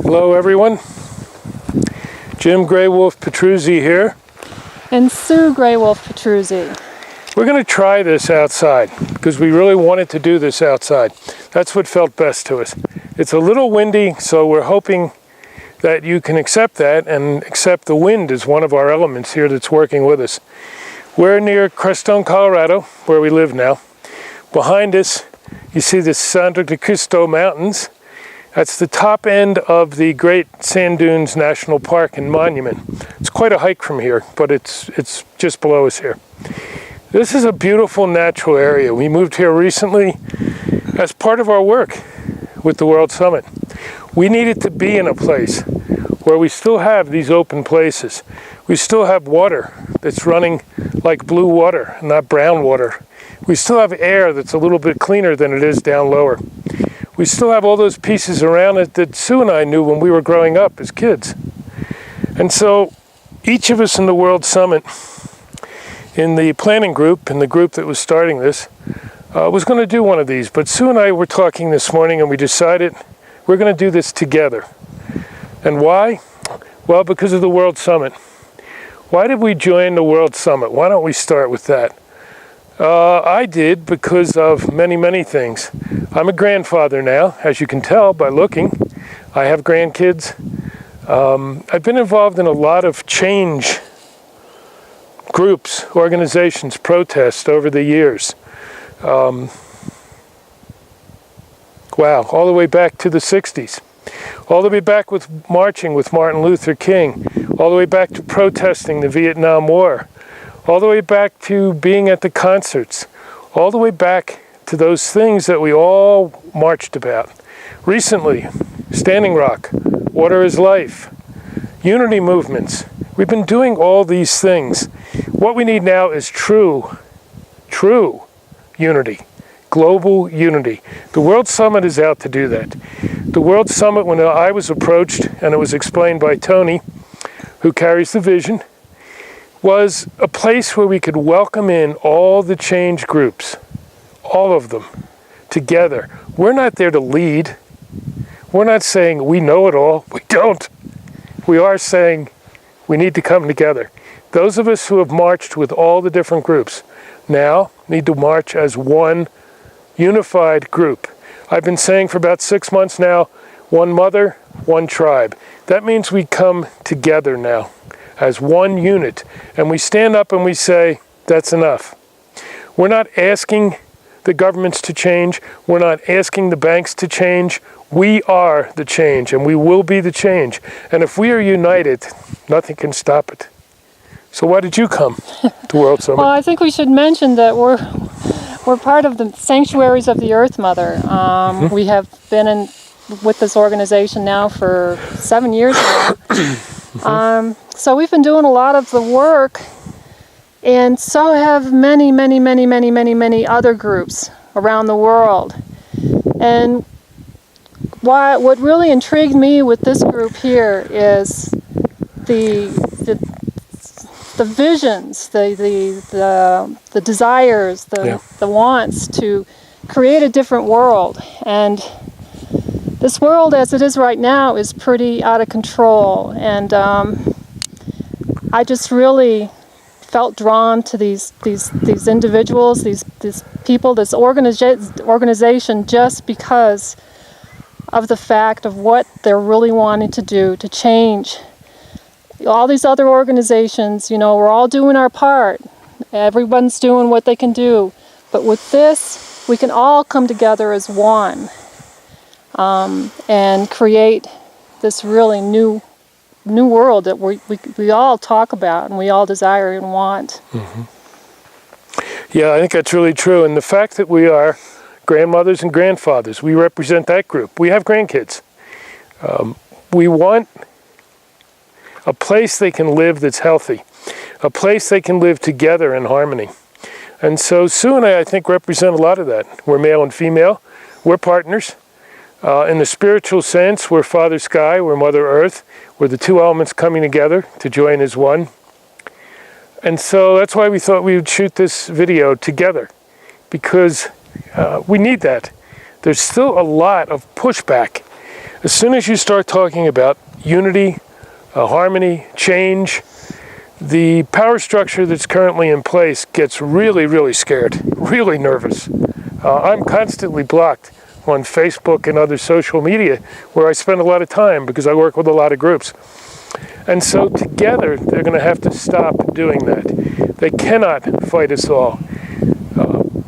Hello everyone, Jim Grey Wolf Petruzzi here. And Sue Grey Wolf Petruzzi. We're going to try this outside because we really wanted to do this outside. That's what felt best to us. It's a little windy, so we're hoping that you can accept that and accept the wind as one of our elements here that's working with us. We're near Crestone, Colorado, where we live now. Behind us, you see the Santo de Cristo Mountains. That's the top end of the Great Sand Dunes National Park and Monument. It's quite a hike from here, but it's just below us here. This is a beautiful natural area. We moved here recently as part of our work with the World Summit. We needed to be in a place where we still have these open places. We still have water that's running like blue water, not brown water. We still have air that's a little bit cleaner than it is down lower. We still have all those pieces around it that Sue and I knew when we were growing up as kids. And so each of us in the World Summit, in the planning group, in the group that was starting this, was going to do one of these. But Sue and I were talking this morning and we decided we're going to do this together. And why? Well, because of the World Summit. Why did we join the World Summit? Why don't we start with that? I did because of many, many things. I'm a grandfather now, as you can tell by looking. I have grandkids. I've been involved in a lot of change groups, organizations, protests over the years. Wow, all the way back to the 60s. All the way back with marching with Martin Luther King. All the way back to protesting the Vietnam War. All the way back to being at the concerts. All the way back to those things that we all marched about. Recently, Standing Rock, Water is Life, unity movements. We've been doing all these things. What we need now is true unity, global unity. The World Summit is out to do that. The World Summit, when I was approached, and it was explained by Tony, who carries the vision, was a place where we could welcome in all the change groups, all of them, together. We're not there to lead. We're not saying we know it all. We don't. We are saying we need to come together. Those of us who have marched with all the different groups now need to march as one unified group. I've been saying for about 6 months now, one mother, one tribe. That means we come together now as one unit, and we stand up and we say, that's enough. We're not asking the governments to change. We're not asking the banks to change. We are the change, and we will be the change. And if we are united, nothing can stop it. So why did you come to World Summit? Well, I think we should mention that we're part of the Sanctuaries of the Earth Mother. We have been with this organization now for 7 years now. So we've been doing a lot of the work, and so have many, many, many, many, many, many other groups around the world. And what really intrigued me with this group here is the visions, the desires, the wants to create a different world. And this world as it is right now is pretty out of control. And I just really felt drawn to these individuals, these people, this organization, just because of the fact of what they're really wanting to do to change. All these other organizations, you know, we're all doing our part. Everyone's doing what they can do. But with this, we can all come together as one and create this really new world that we all talk about and we all desire and want. Mm-hmm. Yeah, I think that's really true. And the fact that we are grandmothers and grandfathers, we represent that group. We have grandkids. We want a place they can live that's healthy, a place they can live together in harmony. And so Sue and I think, represent a lot of that. We're male and female. We're partners. In the spiritual sense, we're Father Sky, we're Mother Earth. We're the two elements coming together to join as one. And so that's why we thought we would shoot this video together, because we need that. There's still a lot of pushback As soon as you start talking about unity, harmony, change, the power structure that's currently in place gets really, really scared, really nervous. I'm constantly blocked on Facebook and other social media where I spend a lot of time because I work with a lot of groups. And so together, they're going to have to stop doing that. They cannot fight us all.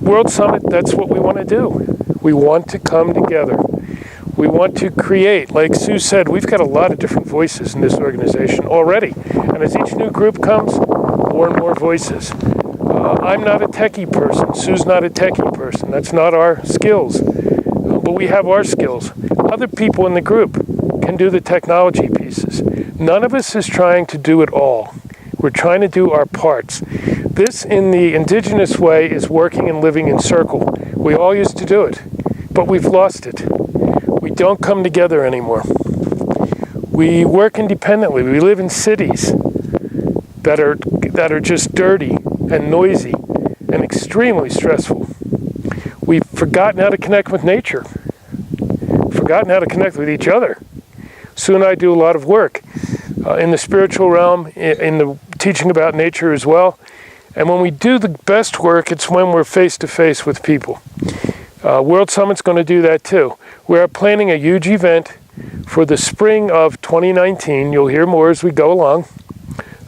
World Summit, that's what we want to do. We want to come together. We want to create, like Sue said, we've got a lot of different voices in this organization already. And as each new group comes, more and more voices. I'm not a techie person. Sue's not a techie person. That's not our skills. But we have our skills. Other people in the group can do the technology pieces. None of us is trying to do it all. We're trying to do our parts. This, in the indigenous way, is working and living in circle. We all used to do it, but we've lost it. We don't come together anymore. We work independently. We live in cities that are just dirty and noisy and extremely stressful. We've forgotten how to connect with nature, forgotten how to connect with each other. Sue and I do a lot of work in the spiritual realm, in the teaching about nature as well. And when we do the best work, it's when we're face-to-face with people. World Summit's going to do that too. We are planning a huge event for the spring of 2019. You'll hear more as we go along.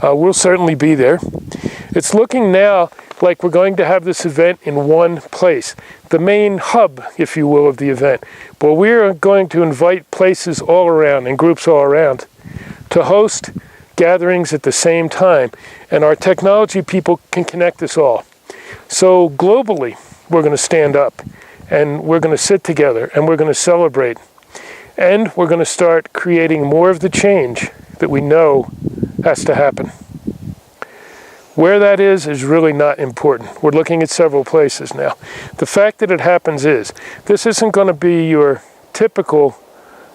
We'll certainly be there. It's looking now like we're going to have this event in one place, the main hub, if you will, of the event. But we're going to invite places all around and groups all around to host gatherings at the same time. And our technology people can connect us all. So globally, we're going to stand up and we're going to sit together and we're going to celebrate. And we're going to start creating more of the change that we know has to happen. Where that is really not important. We're looking at several places now. The fact that it happens is, this isn't going to be your typical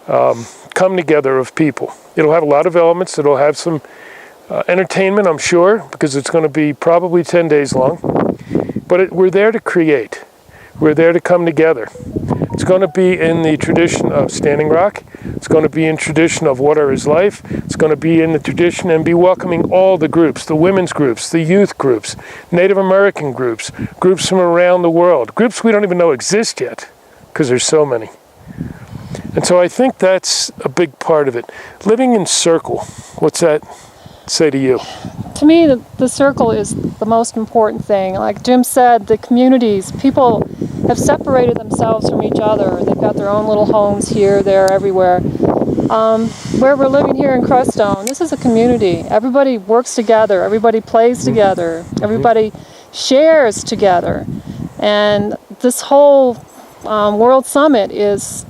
come together of people. It'll have a lot of elements. It'll have some entertainment, I'm sure, because it's going to be probably 10 days long. But we're there to create. We're there to come together. It's going to be in the tradition of Standing Rock. It's going to be in tradition of Water is Life. It's going to be in the tradition and be welcoming all the groups, the women's groups, the youth groups, Native American groups, groups from around the world, groups we don't even know exist yet because there's so many. And so I think that's a big part of it. Living in circle, what's that say to you? To me, the circle is the most important thing. Like Jim said, the communities, people have separated themselves from each other. They've got their own little homes here, there, everywhere. Where we're living here in Crestone, this is a community. Everybody works together. Everybody plays together. Everybody shares together. And this whole World Summit is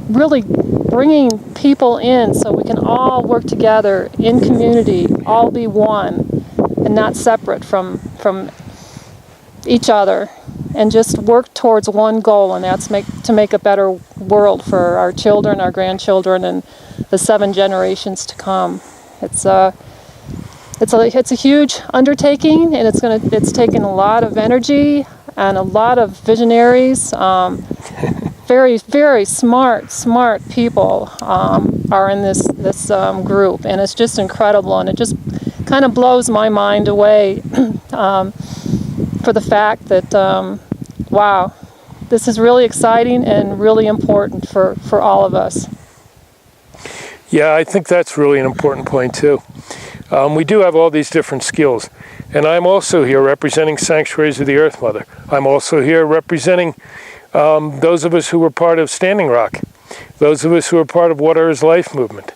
really bringing people in so we can all work together in community, all be one, and not separate from each other, and just work towards one goal, and that's to make a better world for our children, our grandchildren, and the 7 generations to come. It's a huge undertaking, and it's taken a lot of energy and a lot of visionaries. Very, very smart people are in this group, and it's just incredible, and it just kind of blows my mind away for the fact that, wow, this is really exciting and really important for all of us. Yeah, I think that's really an important point too. We do have all these different skills, and I'm also here representing Sanctuaries of the Earth Mother. I'm also here representing those of us who were part of Standing Rock, those of us who are part of Water is Life movement,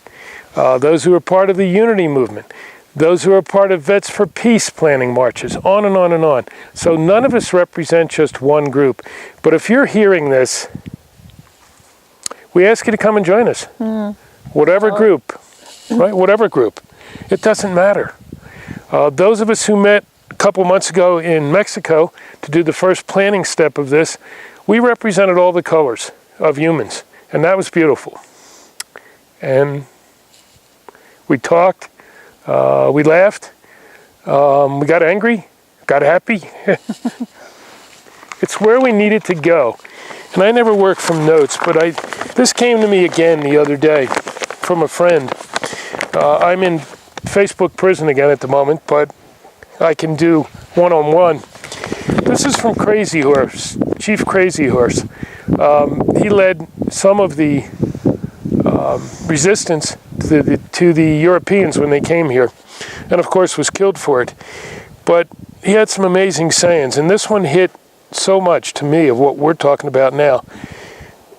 those who are part of the Unity movement, those who are part of Vets for Peace planning marches, on and on and on. So none of us represent just one group. But if you're hearing this, we ask you to come and join us. Whatever group, right? Whatever group. It doesn't matter. Those of us who met a couple months ago in Mexico to do the first planning step of this, we represented all the colors of humans, and that was beautiful. And we talked, we laughed, we got angry, got happy. It's where we needed to go. And I never work from notes, but this came to me again the other day from a friend. I'm in Facebook prison again at the moment, but I can do one-on-one. This is from Crazy Horse, Chief Crazy Horse. He led some of the resistance to the Europeans when they came here, and of course was killed for it. But he had some amazing sayings, and this one hit so much to me of what we're talking about now.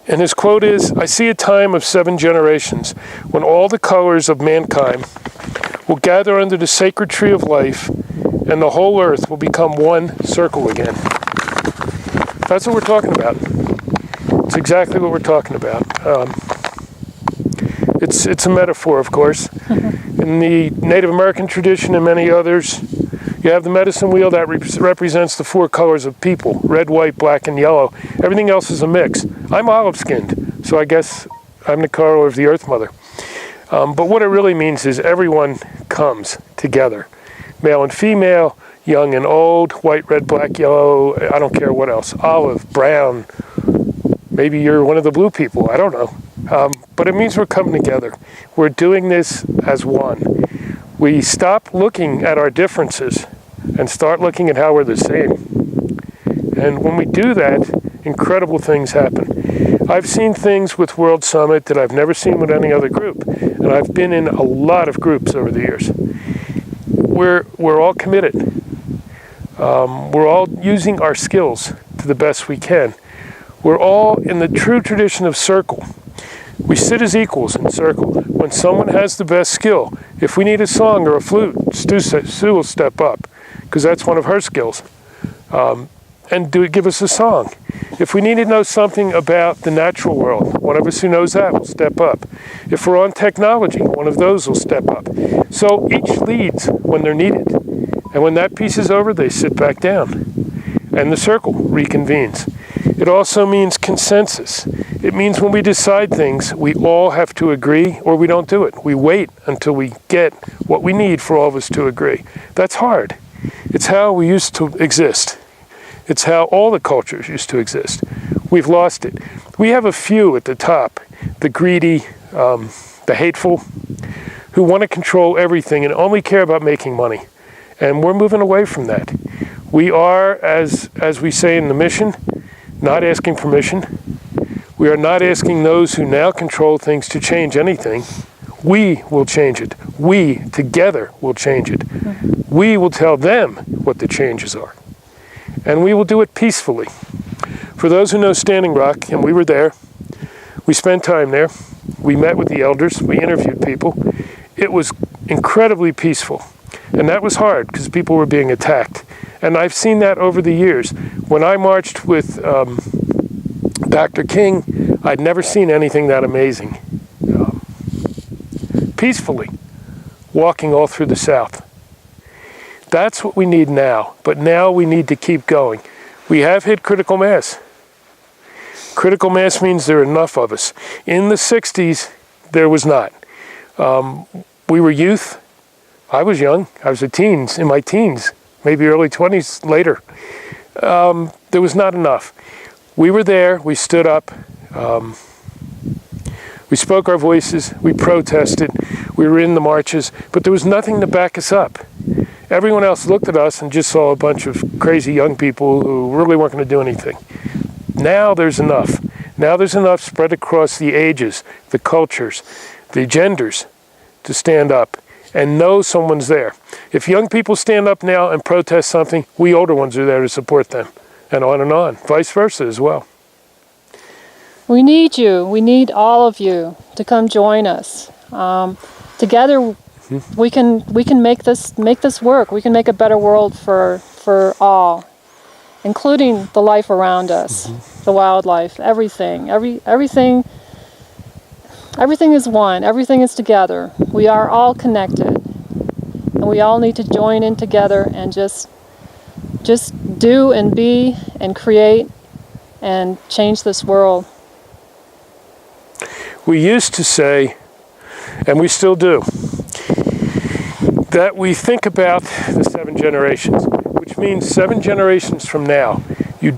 And his quote is, "I see a time of 7 generations when all the colors of mankind will gather under the sacred tree of life, and the whole earth will become one circle again." That's what we're talking about. It's exactly what we're talking about. It's a metaphor, of course. In the Native American tradition and many others, you have the medicine wheel that represents the 4 colors of people: red, white, black, and yellow. Everything else is a mix. I'm olive-skinned, so I guess I'm the color of the Earth Mother. But what it really means is everyone comes together. Male and female, young and old, white, red, black, yellow, I don't care what else. Olive, brown, maybe you're one of the blue people, I don't know. But it means we're coming together. We're doing this as one. We stop looking at our differences and start looking at how we're the same. And when we do that, incredible things happen. I've seen things with World Summit that I've never seen with any other group. And I've been in a lot of groups over the years. We're all committed. We're all using our skills to the best we can. We're all in the true tradition of circle. We sit as equals in circle. When someone has the best skill, if we need a song or a flute, Sue will step up, because that's one of her skills, and give us a song. If we need to know something about the natural world, one of us who knows that will step up. If we're on technology, one of those will step up. So each leads when they're needed. And when that piece is over, they sit back down. And the circle reconvenes. It also means consensus. It means when we decide things, we all have to agree or we don't do it. We wait until we get what we need for all of us to agree. That's hard. It's how we used to exist. It's how all the cultures used to exist. We've lost it. We have a few at the top, the greedy, the hateful, who want to control everything and only care about making money. And we're moving away from that. We are, as we say in the mission, not asking permission. We are not asking those who now control things to change anything. We will change it. We together will change it. We will tell them what the changes are. And we will do it peacefully. For those who know Standing Rock, and we were there, we spent time there, we met with the elders, we interviewed people. It was incredibly peaceful. And that was hard because people were being attacked. And I've seen that over the years. When I marched with Dr. King, I'd never seen anything that amazing. Peacefully, walking all through the South. That's what we need now, but now we need to keep going. We have hit critical mass. Critical mass means there are enough of us. In the 60s, there was not. We were youth. I was young. I was in my teens, maybe early 20s later. There was not enough. We were there. We stood up. We spoke our voices. We protested. We were in the marches. But there was nothing to back us up. Everyone else looked at us and just saw a bunch of crazy young people who really weren't going to do anything. Now there's enough. Now there's enough spread across the ages, the cultures, the genders to stand up and know someone's there. If young people stand up now and protest something, we older ones are there to support them, and on, vice versa as well. We need you. We need all of you to come join us. Together, we can make this work. We can make a better world for all, including the life around us, the wildlife, everything. Everything is one. Everything is together. We are all connected, and we all need to join in together and just do and be and create and change this world. We used to say, and we still do, that we think about the 7 generations, which means 7 generations from now, you don't